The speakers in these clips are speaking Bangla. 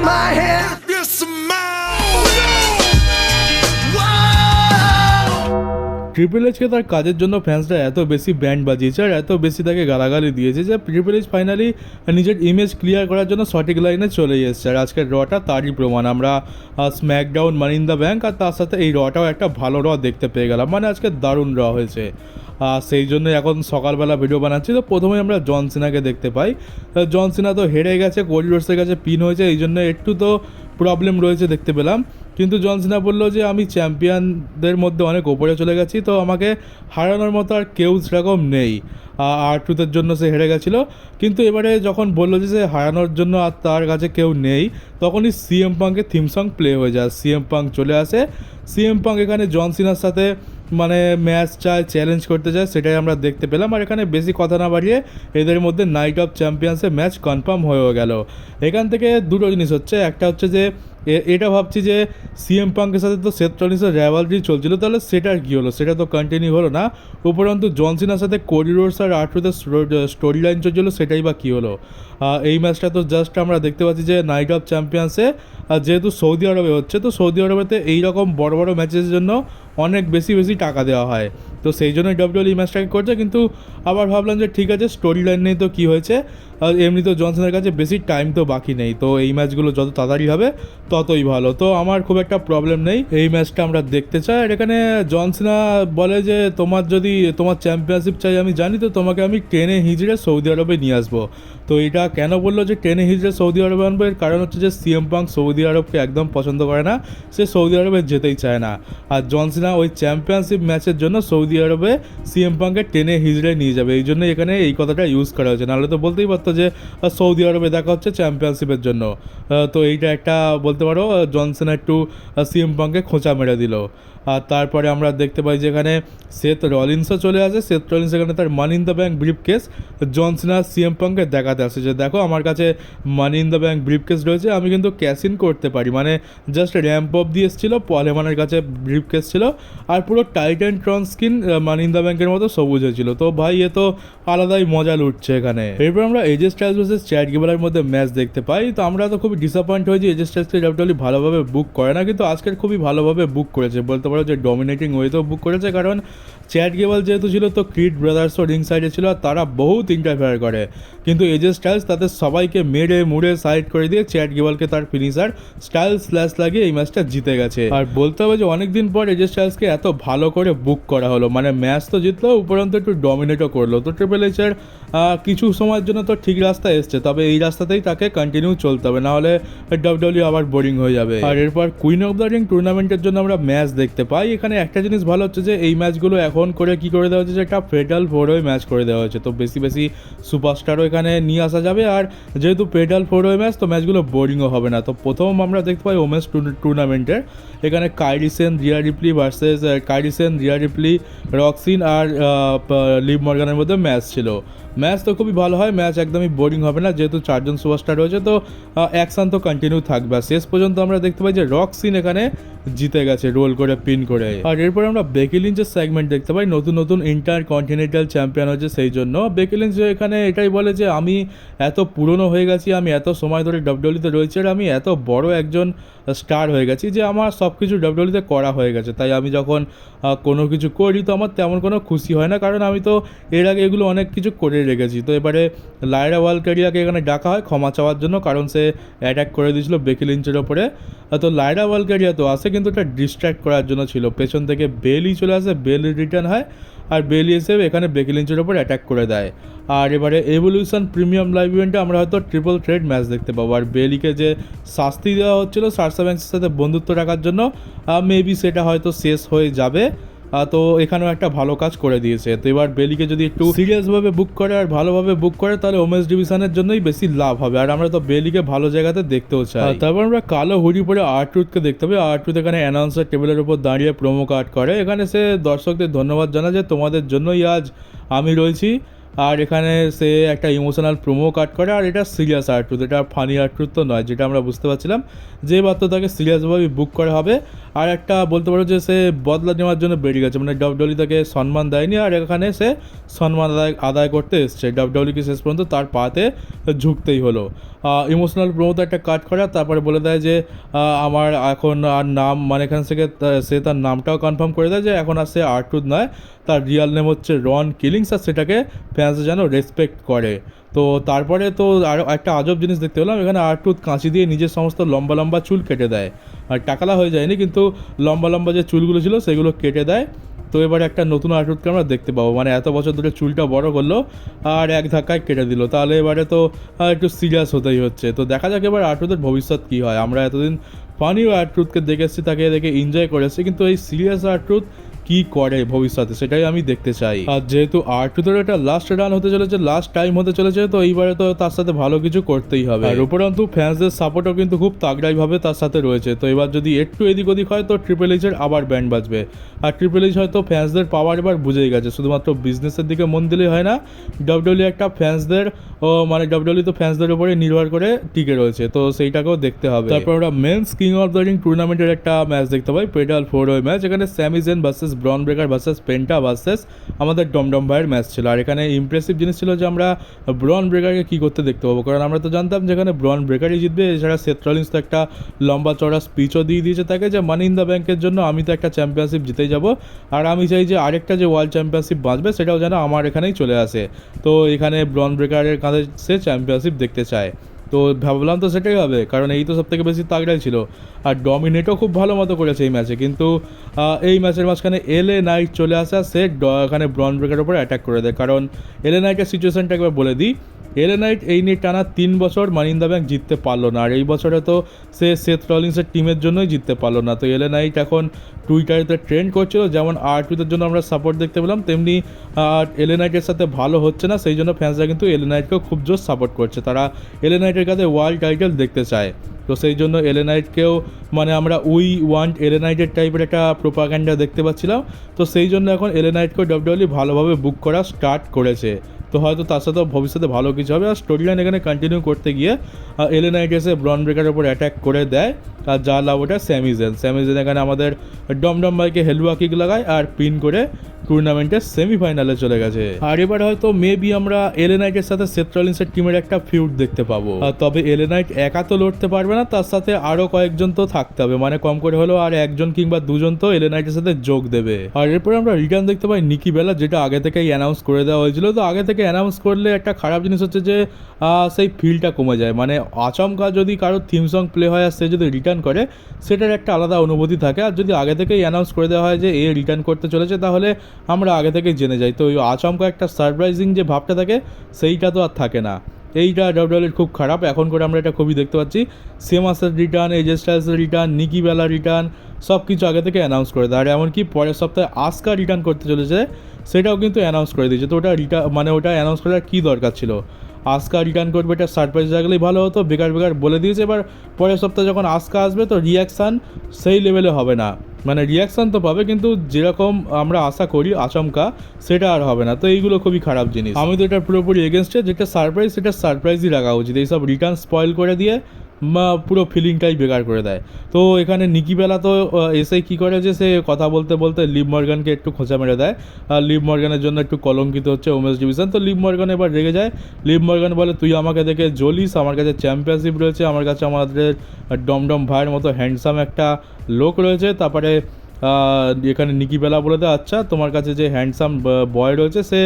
my head. ট্রিপল এইচকে তার কাজের জন্য ফ্যান্সরা এত বেশি ব্যান্ড বাজিয়েছে আর এত বেশি তাকে গালাগালি দিয়েছে যে ট্রিপল এইচ ফাইনালি নিজের ইমেজ ক্লিয়ার করার জন্য সঠিক লাইনে চলে এসেছে। আর আজকের রটা তারই প্রমাণ। আমরা SmackDown, money in the bank আর তার সাথে এই রটাও একটা ভালো র দেখতে পেয়ে গেলাম। মানে আজকে দারুণ র হয়েছে। সেই জন্য এখন সকালবেলা ভিডিও বানাচ্ছি। তো প্রথমে আমরা জন সিনাকে দেখতে পাই। জন সিনা তো হেরে গেছে, কোডি রোডসের কাছে পিন হয়েছে, এই জন্য একটু তো প্রবলেম রয়েছে দেখতে পেলাম। কিন্তু জন সিনা বললো যে আমি চ্যাম্পিয়নদের মধ্যে অনেক ওপরে চলে গেছি, তো আমাকে হারানোর মতো আর কেউ সেরকম নেই। R-Truth জন্য সে হেরে গেছিলো। কিন্তু এবারে যখন বললো যে সে হারানোর জন্য আর তার কাছে কেউ নেই, তখনই সিএম পাঙ্কের থিম সং প্লে হয়ে যায়। সিএম পাঙ্ক চলে আসে। সিএম পাঙ্ক এখানে জন সিনার সাথে মানে ম্যাচ চায়, চ্যালেঞ্জ করতে চায়, সেটাই আমরা দেখতে পেলাম। আর এখানে বেশি কথা না বাড়িয়ে এদের মধ্যে নাইট অফ চ্যাম্পিয়ন্সের ম্যাচ কনফার্ম হয়েও গেল। এখান থেকে দুটো জিনিস হচ্ছে। একটা হচ্ছে যে এটা ভাবছি যে সিএম পাঙ্কের সাথে তো সেথ রলিন্সের রাইভালরি চলছিল, তাহলে সেটার কী হলো? সেটা তো কন্টিনিউ হলো না। উপরন্তু জন সিনার সাথে কোডি রোডস আর R-Truthের স্টোরি লাইন চলছিল, সেটাই বা কী হলো? এই ম্যাচটা তো জাস্ট আমরা দেখতে পাচ্ছি যে নাইট অফ চ্যাম্পিয়ন্সে যেহেতু সৌদি আরবে হচ্ছে, তো সৌদি আরবেতে এইরকম বড় বড় ম্যাচের জন্য অনেক বেশি বেশি টাকা দেওয়া হয়, তো সেই জন্যই WWE ম্যাচটাকে করছে। কিন্তু আবার ভাবলাম যে ঠিক আছে, স্টোরি লাইন নেই তো কী হয়েছে, এমনি তো জনসনের কাছে বেশি টাইম তো বাকি নেই, তো এই ম্যাচগুলো যত তাড়াতাড়ি হবে ততই ভালো। তো আমার খুব একটা প্রবলেম নেই, এই ম্যাচটা আমরা দেখতে চাই। আর এখানে জন সিনা বলে যে তোমার যদি তোমার চ্যাম্পিয়নশিপ চাই আমি জানি, তো তোমাকে আমি টেনে হিজড়ে সৌদি আরবে নিয়ে আসবো। তো এটা কেন বললো যে টেনে হিজড়ে সৌদি আরবে আনবো? এর কারণ হচ্ছে যে সিএম পাঙ্ক সৌদি আরবকে একদম পছন্দ করে না, সে সৌদি আরবে যেতেই চায় না। আর জন সিনা ওই চ্যাম্পিয়নশিপ ম্যাচের জন্য সৌদি আরবে সিএম পাঙ্কে টেনে হিজড়ে নিয়ে যাবে, এই জন্য এখানে এই কথাটা ইউজ করা হয়েছে। নাহলে তো বলতেই পারতো যে সৌদি আরবে দেখা হচ্ছে চ্যাম্পিয়নশিপের জন্য। তো এইটা একটা বলতে পারো জন সিনা একটু সিএম পাঙ্কে খোঁচা মেরে দিল। আর তারপরে আমরা দেখতে পাই যে এখানে সেথ রলিন্সও চলে আসে। সেথ রলিন্স এখানে তার money in the bank briefcase John Cena CM পাঙ্কে দেখাতে আসে যে দেখো আমার কাছে money in the bank briefcase রয়েছে, আমি কিন্তু ক্যাশ ইন করতে পারি। মানে জাস্ট র্যাম্প অফ দিয়ে এসেছিলো, পল হেমানের কাছে ব্রিফ কেস ছিল আর পুরো Titan ট্রন skin money in the ব্যাংকের মতো সবুজ হয়েছিল। তো ভাই এ তো আলাদাই মজা লুটছে এখানে। এরপর আমরা এজে স্টাইলস ভার্সেস চ্যাট গেবলের মধ্যে ম্যাচ দেখতে পাই। তো আমরা তো খুবই ডিসঅ্যাপয়েন্ট হয়েছি, এজে স্টাইলসকে WWE ভালোভাবে বুক করে না, কিন্তু আজকের খুবই ভালোভাবে বুক করেছে, বলতে পারো যে ডমিনেটিং ওয়েতেও বুক করেছে। কারণ চ্যাট গেবল যেহেতু ছিল, তো ক্রিড ব্রাদার্সও রিং সাইডে ছিল আর তারা বহুত ইন্টারফেয়ার করে, কিন্তু এজে স্টাইলস তাদের সবাইকে মেরে মুড়ে সাইড করে দিয়ে চ্যাট গেবলকে তার ফিনিশার স্টাইল স্ল্যাশ লাগিয়ে এই ম্যাচটা জিতে গেছে। আর বলতে হবে যে অনেকদিন পর এজে স্টাইলসকে এত ভালো করে বুক করা হলো, মানে ম্যাচ তো জিতলো, উপরন্তু একটু ডমিনেটও করলো। তো ট্রিপল এইচের কিছু সময়ের জন্য তো ঠিক রাস্তায় এসছে, তবে এই রাস্তাতেই তাকে কন্টিনিউ চলতে হবে, নাহলে WWE আবার বোরিং হয়ে যাবে। আর এরপর কুইন অফ দ্য রিং টুর্নামেন্টের জন্য আমরা ম্যাচ দেখতে পাই। এখানে একটা জিনিস ভালো হচ্ছে যে এই ম্যাচগুলো এখন করে কি করে দেওয়া হচ্ছে যে একটা ফেটাল ফোর ওয়ে ম্যাচ করে দেওয়া হয়েছে, তো বেশি বেশি সুপারস্টারও এখানে নিয়ে আসা যাবে। আর যেহেতু ফেটাল ফোর ওয়ে ম্যাচ, তো ম্যাচগুলো বোরিংও হবে না। তো প্রথম আমরা দেখতে পাই ওমেন্স টুর্নামেন্টের এখানে কাইরি Sen, Riya Ripley versus কাইরি Sen, Riya Ripley, রক্সিন আর লিভ মর্গানের মধ্যে ম্যাচ ছিল। ম্যাচ তো খুবই ভালো হয়, ম্যাচ একদমই বোরিং হবে না, যেহেতু চারজন সুপারস্টার রয়েছে, তো অ্যাকশন তো কন্টিনিউ থাকবে। শেষ পর্যন্ত আমরা দেখতে পাই যে রক্সিন এখানে জিতে গেছে রোল করে, পিন করে। আর এরপর আমরা বেকি লিঞ্চের সেগমেন্ট দেখতে পাই, নতুন নতুন ইন্টার কন্টিনেন্টাল চ্যাম্পিয়ন হচ্ছে, সেই জন্য বেকি লিঞ্চ এখানে এটাই বলে যে আমি এত পুরনো হয়ে গেছি, আমি এত সময় ধরে WWE-তে রয়েছি আর আমি এত বড় একজন স্টার হয়ে গেছি যে আমার সব কিছু WWE-তে করা হয়ে গেছে, তাই আমি যখন কোনো কিছু করি তো আমার তেমন কোনো খুশি হয় না, কারণ আমি তো এর আগে এগুলো অনেক কিছু করে রেখেছি। তো এবারে লাইরা ওয়ালকারিয়াকে এখানে ডাকা হয় ক্ষমা চাওয়ার জন্য, কারণ সে অ্যাটাক করে দিয়েছিল বেকি লিঞ্চের ওপরে। তো লাইরা ওয়ালকারিয়া তো আসে, কিন্তু এটা ডিস্ট্র্যাক্ট করার জন্য ছিল। পেছন থেকে বেলি চলে আসে, বেলি রিটার্ন হয় আর বেলি এসে এখানে বেকি লিঞ্চের ওপর অ্যাটাক করে দেয়। আর এবারে এভলিউশন প্রিমিয়াম লাইভ ইভেন্টে আমরা হয়তো ট্রিপল থ্রেট ম্যাচ দেখতে পাবো। আর বেলিকে যে শাস্তি দেওয়া হচ্ছিল সারসা ব্যাঙ্কসের সাথে বন্ধুত্ব রাখার জন্য, মেবি সেটা হয়তো শেষ হয়ে যাবে। তো এখানেও একটা ভালো কাজ করে দিয়েছে। তো এবার বেলিকে যদি একটু সিরিয়াসভাবে বুক করে আর ভালোভাবে বুক করে, তাহলে ওমেন্স ডিভিশনের জন্যই বেশি লাভ হবে। আর আমরা তো বেলিকে ভালো জায়গাতে দেখতেও চাই। তারপর আমরা কালো হুডি পরে R-Truthকে দেখতে হবে। R-Truth এখানে অ্যানাউন্সার টেবিলের উপর দাঁড়িয়ে প্রোমো কার্ড করে, এখানে সে দর্শকদের ধন্যবাদ জানায় যে তোমাদের জন্যই আজ আমি রয়েছি। আর এখানে সে একটা ইমোশনাল প্রোমো কাট করে, আর এটা সিরিয়াস আর্ট্রুথ, এটা ফানি আর্ট্রুথ তো নয়, যেটা আমরা বুঝতে পারছিলাম যে মাত্র তাকে সিরিয়াসভাবে বুক করা হবে। আর একটা বলতে পারো যে সে বদলা নেওয়ার জন্য বেরিয়ে গেছে, মানে ডাব্লিউডব্লিউ তাকে সম্মান দেয়নি, আর এখানে সে সম্মান আদায় করতে এসছে। ডাব্লিউডব্লিউকে শেষ পর্যন্ত তার পাতে ঝুঁকতেই হলো। ইমোশনাল প্রোমো তো একটা কাট করা, তারপরে বলে দেয় যে আমার এখন আর নাম, মানে এখান থেকে সে তার নামটাও কনফার্ম করে দেয় যে এখন আর সে আর্ট্রুথ নয়, তার রিয়াল নেম হচ্ছে রন কিলিংস, আর সেটাকে ফ্যান্স যেন রেসপেক্ট করে। তো তারপরে তো আরও একটা আজব জিনিস দেখতে পেলাম, এখানে আর্ট্রুথ কাঁচি দিয়ে নিজের সমস্ত লম্বা লম্বা চুল কেটে দেয়, আর টাকালা হয়ে যায়নি কিন্তু লম্বা লম্বা যে চুলগুলো ছিল সেগুলো কেটে দেয়। তো এবার একটা নতুন আর্ট্রুথকে আমরা দেখতে পাবো, মানে এত বছর ধরে চুলটা বড় করলো আর এক ধাক্কায় কেটে দিল, তাহলে এবারে তো একটু সিরিয়াস হতেই হচ্ছে। তো দেখা যাক এবার আর্ট্রুথের ভবিষ্যৎ কী হয়। আমরা এতদিন ফানি আর্ট্রুথকে দেখে এসেছি, তাকে দেখে এনজয় করে এসেছি, কিন্তু এই সিরিয়াস আর্ট্রুথ কি করে ভবিষ্যতে সেটাই আমি দেখতে চাই। আর যেহেতু আর্ট্রুথের এটা লাস্ট রান হতে চলেছে, লাস্ট টাইম হতে চলেছে, তো এইবারে তো তার সাথে ভালো কিছু করতেই হবে। আর উপরন্তু ফ্যান্সদের সাপোর্টও কিন্তু খুব তাগড়াইভাবে তার সাথে রয়েছে। তো এবার যদি একটু এদিক ওদিক হয় তো ট্রিপল এইচের আবার ব্যান্ড বাজবে। আর ট্রিপল এইচ হয়তো ফ্যান্সদের পাওয়ার এবার বুঝেই গেছে, শুধুমাত্র বিজনেসের দিকে মন দিলেই হয় না, ডাব্লিউডব্লিউ একটা ফ্যান্সদের মানে ডাব্লিউডব্লিউ তো ফ্যান্সদের উপরে নির্ভর করে টিকে রয়েছে, তো সেইটাকেও দেখতে হবে। তারপর আমরা men's king of the ring টুর্নামেন্টের একটা ম্যাচ দেখতে পাই, পেটাল 4-way ম্যাচ। এখানে Sami Zayn versus Bron Breakker versus Penta versus আমাদের ডমডম ভাইয়ের ম্যাচ ছিল। আর এখানে ইমপ্রেসিভ জিনিস ছিল যে আমরা ব্রন ব্রেকারকে কী করতে দেখতে পাবো, কারণ আমরা তো জানতাম যেখানে ব্রন ব্রেকারই জিতবে। এছাড়া সেথ রলিন্স তো একটা লম্বা চড়া স্পিচও দিয়ে দিয়েছে তাকে যে মানি ইন দ্য ব্যাংকের জন্য আমি তো একটা চ্যাম্পিয়নশিপ জিতেই যাব, আর আমি চাই যে আরেকটা যে ওয়ার্ল্ড চ্যাম্পিয়নশিপ বাঁচবে সেটাও যেন আমার এখানেই চলে আসে। তো এখানে ব্রন ব্রেকারের কাঁধে সে চ্যাম্পিয়নশিপ দেখতে চায়, তো ভাবলাম তো সেটাই হবে, কারণ এই তো সবথেকে বেশি তাগড়াই ছিল। আর ডমিনেটও খুব ভালো মতো করেছে এই ম্যাচে, কিন্তু এই ম্যাচের মাঝখানে এলএ নাইট চলে আসা, সে এখানে ব্রন ব্রেকারের উপরে অ্যাটাক করে দেয়। কারণ এলএ নাইটের সিচুয়েশনটা একবার বলে দিই, এলএ নাইট এই নিয়ে টানা 3 বছর মানি ইন দ্য ব্যাংক জিততে পারলো না, আর এই বছরে তো সে সেথ রলিন্সের টিমের জন্যই জিততে পারলো না। তো এলএ নাইট এখন টুইটারেতে ট্রেন্ড করছিল, যেমন আর্ট্রুথের জন্য আমরা সাপোর্ট দেখতে পেলাম, তেমনি এলএ নাইটের সাথে ভালো হচ্ছে না, সেই জন্য ফ্যান্সরা কিন্তু এলএ নাইটকেও খুব জোর সাপোর্ট করছে, তারা এলএ নাইটের কাছে ওয়ার্ল্ড টাইটেল দেখতে চায়। তো সেই জন্য এলএ নাইটকেও মানে আমরা উই ওয়ান্ট এলএ নাইটের টাইপের একটা প্রোপাগ্যান্ডা দেখতে পাচ্ছিলাম। তো সেই জন্য এখন এলএ নাইটকেও ডাব্লিউডব্লিউ ভালোভাবে বুক করা স্টার্ট করেছে, তো হয়তো তার সাথেও ভবিষ্যতে ভালো কিছু হবে। আর স্টোরি লাইন এখানে কন্টিনিউ করতে গিয়ে এলএ নাইট এসে ব্রন ব্রেকারের উপর অ্যাটাক করে দেয়, আর যা লাভ ওটা স্যামি জেন এখানে আমাদের ডমডম ভাইকে হেলুয়া কিক লাগায় আর পিন করে টুর্নামেন্টের সেমিফাইনালে চলে গেছে। আর এবার হয়তো মেবি আমরা এলএ নাইটের সাথে সেথ রলিন্সের টিমের একটা ফিউড দেখতে পাবো, তবে এলএ নাইট একা তো লড়তে পারবে না, তার সাথে আরও কয়েকজন তো থাকতে হবে, মানে কম করে হলেও আর একজন কিংবা দুজন তো এলএ নাইটের সাথে যোগ দেবে। আর এরপরে আমরা রিটার্ন দেখতে পাই নিকি বেলা, যেটা আগে থেকেই অ্যানাউন্স করে দেওয়া হয়েছিল। তো আগে থেকে অ্যানাউন্স করলে একটা খারাপ জিনিস হচ্ছে যে সেই ফিলটা কমে যায়, মানে আচমকা যদি কারো থিম সং প্লে হয় আর সে যদি রিটার্ন করে সেটার একটা আলাদা অনুভূতি থাকে, আর যদি আগে থেকেই অ্যানাউন্স করে দেওয়া হয় যে এ রিটার্ন করতে চলেছে তাহলে আমরা আগে থেকেই জেনে যাই, তো ওই আচমকা একটা সারপ্রাইজিং যে ভাবটা থাকে সেইটা তো আর থাকে না। এইটা ডাব্লিউডব্লিউর খুব খারাপ, এখন করে আমরা এটা খুবই দেখতে পাচ্ছি। সেমাসের রিটার্ন, এজে স্টাইলসের রিটার্ন, নিকি বেলা রিটার্ন, সব কিছু আগে থেকে অ্যানাউন্স করে দেয়। আর এমনকি পরের সপ্তাহে আসকা রিটার্ন করতে চলেছে সেটাও কিন্তু অ্যানাউন্স করে দিয়েছে। তো ওটা মানে ওটা অ্যানাউন্স করার কী দরকার ছিল? আসকা রিটার্ন করবে, এটা সারপ্রাইজ রাখলেই ভালো হতো, বেকার বলে দিয়েছে। এবার পরের সপ্তাহে যখন আসকা আসবে তো রিয়াকশান সেই লেভেলে হবে না, মানে রিয়াকশান তো পাবে কিন্তু যেরকম আমরা আশা করি আচমকা সেটা আর হবে না। তো এইগুলো খুবই খারাপ জিনিস, আমি তো এটা পুরোপুরি এগেনস্টে। যেটা সারপ্রাইজ সেটা সারপ্রাইজই রাখা উচিত, এইসব রিটার্ন স্পয়েল করে দিয়ে পুরো ফিলিংটাই বেকার করে দেয়। তো এখানে নিকি বেলা তো এসে কী করে যে সে কথা বলতে বলতে লিভ মর্গানকে একটু খোঁচা মেরে দেয়, আর লিভ মর্গানের জন্য একটু কলঙ্কিত হচ্ছে ওমেন্স ডিভিশন। তো লিভ মর্গান এবার রেগে যায়, লিভ মর্গান বলে তুই আমাকে দেখে জ্বলিস, আমার কাছে চ্যাম্পিয়নশিপ রয়েছে, আমার কাছে আমাদের ডমডম ভাইয়ের মতো হ্যান্ডসাম একটা লোক রয়েছে। তারপরে এখানে নিকি বেলা বলে দেয় আচ্ছা তোমার কাছে যে হ্যান্ডসাম বয় রয়েছে সে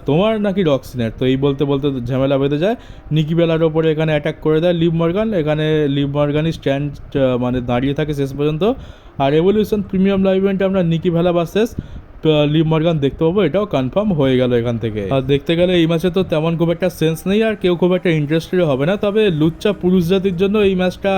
তোমার নাকি রক্সিনের। তো এই বলতে বলতে ঝামেলা বেঁধে যায়, নিকি বেলার ওপরে এখানে অ্যাটাক করে দেয় লিভ মর্গান। এখানে লিভ মর্গানই স্ট্যান্ড মানে দাঁড়িয়ে থাকে শেষ পর্যন্ত। আর এভলিউশন প্রিমিয়াম লাইভ ইভেন্টে আমরা নিকি বেলা ভার্সেস লিভ মর্গান দেখতে পাবো, এটাও কনফার্ম হয়ে গেল এখান থেকে। আর দেখতে গেলে এই ম্যাচে তো তেমন খুব একটা সেন্স নেই, আর কেউ খুব একটা ইন্টারেস্টেড হবে না। তবে লুচ্চা পুরুষ জাতির জন্য এই ম্যাচটা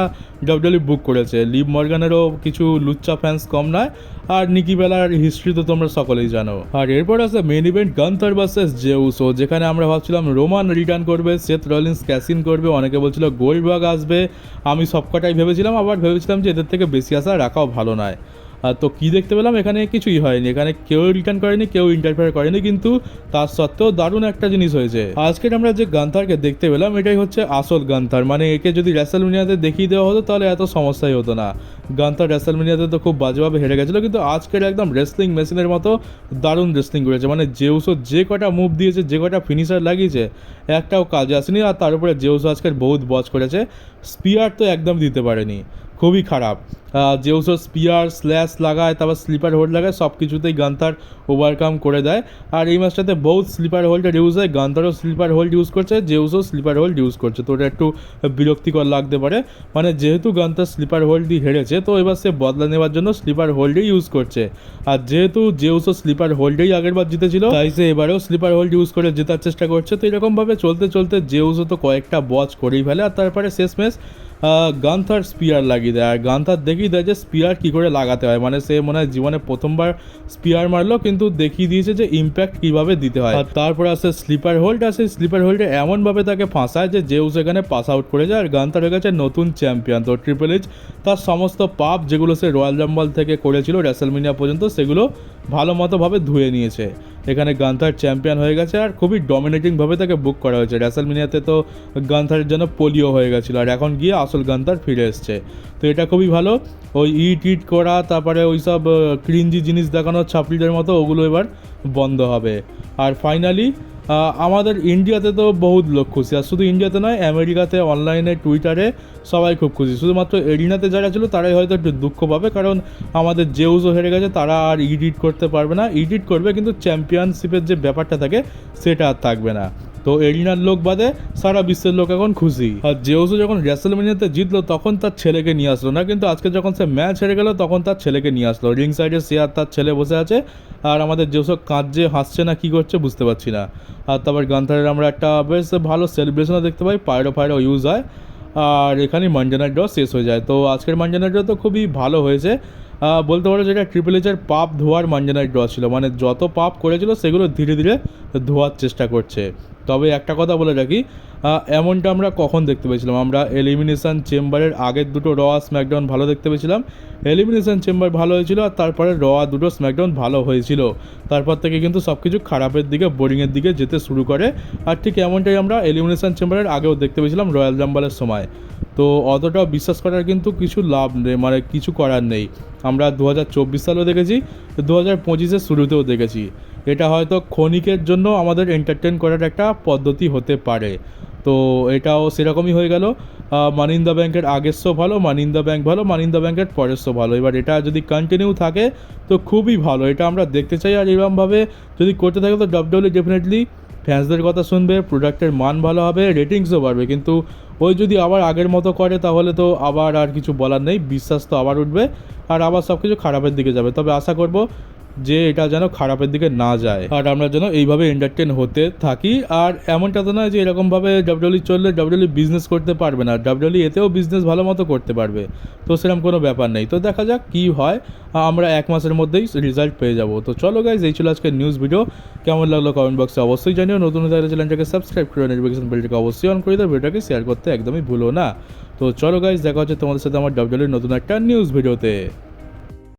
ডাব্লিউডব্লিউ বুক করেছে, লিভ মর্গানেরও কিছু লুচ্চা ফ্যান্স কম নয়, আর নিকি বেলার হিস্ট্রি তো তোমরা সকলেই জানো। আর এরপর আছে main event Gunther versus Jey Uso, যেখানে আমরা ভাবছিলাম রোমান রিটার্ন করবে, সেথ রলিন্স ক্যাশ ইন করবে, অনেকে বলছিল গোল্ডবার্গ আসবে, আমি সবকটাই ভেবেছিলাম, আবার ভেবেছিলাম যে এদের থেকে বেশি আশা রাখাও ভালো নয়। তো কী দেখতে পেলাম, এখানে কিছুই হয়নি, এখানে কেউ রিটার্ন করেনি, কেউ ইন্টারফেয়ার করেনি, কিন্তু তার সত্ত্বেও দারুণ একটা জিনিস হয়েছে। আজকের আমরা যে গান্থারকে দেখতে পেলাম এটাই হচ্ছে আসল গান্থার, মানে একে যদি রেসলমেনিয়াতে দেখিয়ে দেওয়া হতো তাহলে এত সমস্যাই হতো না। গান্থার রেসলমেনিয়াতে তো খুব বাজেভাবে হেরে গেছিলো, কিন্তু আজকের একদম রেসলিং মেশিনের মতো দারুণ রেসলিং করেছে। মানে জেউসও যে কটা মুভ দিয়েছে, যে কটা ফিনিশার লাগিয়েছে, একটাও কাজে আসেনি। আর তার উপরে জেউসও আজকের বহুত বচ করেছে, স্পিয়ার তো একদম দিতে পারেনি, খুবই খারাপ। জেউসও স্পিয়ার স্ল্যাশ লাগায়, তারপর স্লিপার হোল্ড লাগায়, সব কিছুতেই গান্থার ওভারকাম করে দেয়। আর এই ম্যাচটাতে বহুত স্লিপার হোল্ডের ইউজ হয়, গান্থারও স্লিপার হোল্ড ইউজ করছে, জেউসও স্লিপার হোল্ড ইউজ করছে, তো ওটা একটু বিরক্তিকর লাগতে পারে। মানে যেহেতু গান্থার স্লিপার হোল্ডই হেরেছে, তো এবার সে বদলা নেওয়ার জন্য স্লিপার হোল্ডই ইউজ করছে। আর যেহেতু জেউসও স্লিপার হোল্ডেই আগেরবার জিতেছিল, তাই সে এবারেও স্লিপার হোল্ড ইউজ করে জেতার চেষ্টা করছে। তো এরকমভাবে চলতে চলতে জেউসও তো কয়েকটা বচ করেই ফেলে, আর তারপরে শেষমেশ গান্থার স্পিয়ার লাগিয়ে দেয়। আর গান্থার দেখিয়ে দেয় যে স্পিয়ার কী করে লাগাতে হয়, মানে সে মনে হয় জীবনে প্রথমবার স্পিয়ার মারলো, কিন্তু দেখিয়ে দিয়েছে যে ইম্প্যাক্ট কীভাবে দিতে হয়। আর তারপরে আসে স্লিপার হোল্ড, আর সেই স্লিপার হোল্ডে এমনভাবে তাকে ফাঁসায় যে জেউস এখানে পাস আউট করে যায়। আর গান্থার হয়ে গেছে নতুন চ্যাম্পিয়ন। তো ট্রিপল এইচ তার সমস্ত পাপ যেগুলো সে রয়্যাল রাম্বল থেকে করেছিল রেসলমেনিয়া পর্যন্ত, সেগুলো ভালো মতোভাবে ধুয়ে নিয়েছে। এখানে গান্থার চ্যাম্পিয়ন হয়ে গেছে, আর খুবই ডমিনেটিংভাবে তাকে বুক করা হয়েছে। রেসলমেনিয়াতে তো গান্থারের জন্য পোলিও হয়ে গেছিলো, আর এখন গিয়ে আসল গান্থার ফিরে এসছে। তো এটা খুবই ভালো। ওই ইট করা, তারপরে ওই সব ক্রিঞ্জি জিনিস দেখানো ছাপড়িদের মতো, ওগুলো এবার বন্ধ হবে। আর ফাইনালি আমাদের ইন্ডিয়াতে তো বহুত লোক খুশি, আর শুধু ইন্ডিয়াতে নয়, আমেরিকাতে, অনলাইনে, টুইটারে সবাই খুব খুশি। শুধুমাত্র এরিনাতে যারা ছিল তারাই হয়তো একটু দুঃখ পাবে, কারণ আমাদের জেউসও হেরে গেছে, তারা আর ইডিট করতে পারবে না। ইডিট করবে কিন্তু চ্যাম্পিয়নশিপের যে ব্যাপারটা থাকে সেটা আর থাকবে না। তো এরিনার লোক বাদে সারা বিশ্বের লোক এখন খুশি। আর জেউসও যখন রেসলমেনিয়াতে জিতলো তখন তার ছেলেকে নিয়ে আসলো না, কিন্তু আজকে যখন সে ম্যাচ হেরে গেল তখন তার ছেলেকে নিয়ে আসলো। রিং সাইডে সে আর তার ছেলে বসে আছে, আর আমাদের জেউসও কাঁদছে, হাসছে না কী করছে বুঝতে পারছি না। আর তারপর গান্থারের আমরা একটা বেশ ভালো সেলিব্রেশনও দেখতে পাই, পায়রো ইউজ হয়। আর এখানেই মানডে নাইট ড্র শেষ হয়ে যায়। তো আজকের মানডে নাইট ড্র তো খুবই ভালো হয়েছে, বলতে পারো যেটা ট্রিপল এইচের পাপ ধোয়ার মানডে নাইট ড্র ছিল। মানে যত পাপ করেছিল সেগুলো ধীরে ধীরে ধোয়ার চেষ্টা করছে। তবে একটা কথা বলে রাখি, এমনটা আমরা কখন দেখতে পেয়েছিলাম, আমরা এলিমিনেশন চেম্বারের আগের দুটো র স্ম্যাকডাউন ভালো দেখতে পেয়েছিলাম। এলিমিনেশন চেম্বার ভালো হয়েছিল, আর তারপরে র দুটো স্ম্যাকডাউন ভালো হয়েছিল। তারপর থেকে কিন্তু সব কিছু খারাপের দিকে, বোরিংয়ের দিকে যেতে শুরু করে। আর ঠিক এমনটাই আমরা এলিমিনেশন চেম্বারের আগেও দেখতে পেয়েছিলাম রয়্যাল রাম্বলের সময়। তো অতটাও বিশ্বাস করার কিন্তু কিছু লাভ নেই, মানে কিছু করার নেই। আমরা 2024 সালেও দেখেছি, 2025-এর শুরুতেও দেখেছি। এটা হয়তো ক্ষণিকের জন্য আমাদের এন্টারটেন করার একটা পদ্ধতি হতে পারে। তো এটাও সেরকমই হয়ে গেল। মানি ইন দ্য ব্যাংকের আগের শো ভালো, মানি ইন দ্য ব্যাংক ভালো, মানি ইন দ্য ব্যাংকের পরের শো ভালো। এবার এটা যদি কন্টিনিউ থাকে তো খুবই ভালো, এটা আমরা দেখতে চাই। আর এরকমভাবে যদি করতে থাকে তো ডাব্লিউডাব্লিউই ডেফিনেটলি ফ্যান্সদের কথা শুনবে, প্রোডাক্টের মান ভালো হবে, রেটিংসও বাড়বে। কিন্তু ওই যদি আবার আগের মতো করে তাহলে তো আবার আর কিছু বলার নেই, বিশ্বাস তো আবার উঠবে, আর আবার সব কিছু খারাপের দিকে যাবে। তবে আশা করব যে এটা যেন খারাপের দিকে না যায়, আর আমরা যেন এইভাবে এন্টারটেন হতে থাকি। আর এমনটা তো নয় যে এরকমভাবে ডাব্লিউডাব্লিউই চললে ডাব্লিউডাব্লিউই বিজনেস করতে পারবে না, ডাব্লিউডাব্লিউই এতেও বিজনেস ভালো মতো করতে পারবে। তো সেরকম কোনো ব্যাপার নেই। তো দেখা যাক কী হয়, আমরা 1 মাসের মধ্যেই রেজাল্ট পেয়ে যাব। তো চলো গাইজ, এই ছিল আজকের নিউজ ভিডিও। কেমন লাগলো কমেন্ট বক্সে অবশ্যই জানিও। নতুন থাকলে চ্যানেলটাকে সাবস্ক্রাইব করে নোটিফিকেশন বেলটাকে অবশ্যই অন করে দাও, ভিডিওটাকে শেয়ার করতে একদমই ভুলো না। তো চলো গাইজ, দেখা হচ্ছে তোমাদের সাথে আমার ডাব্লিউডাব্লিউই নতুন একটা নিউজ ভিডিওতে।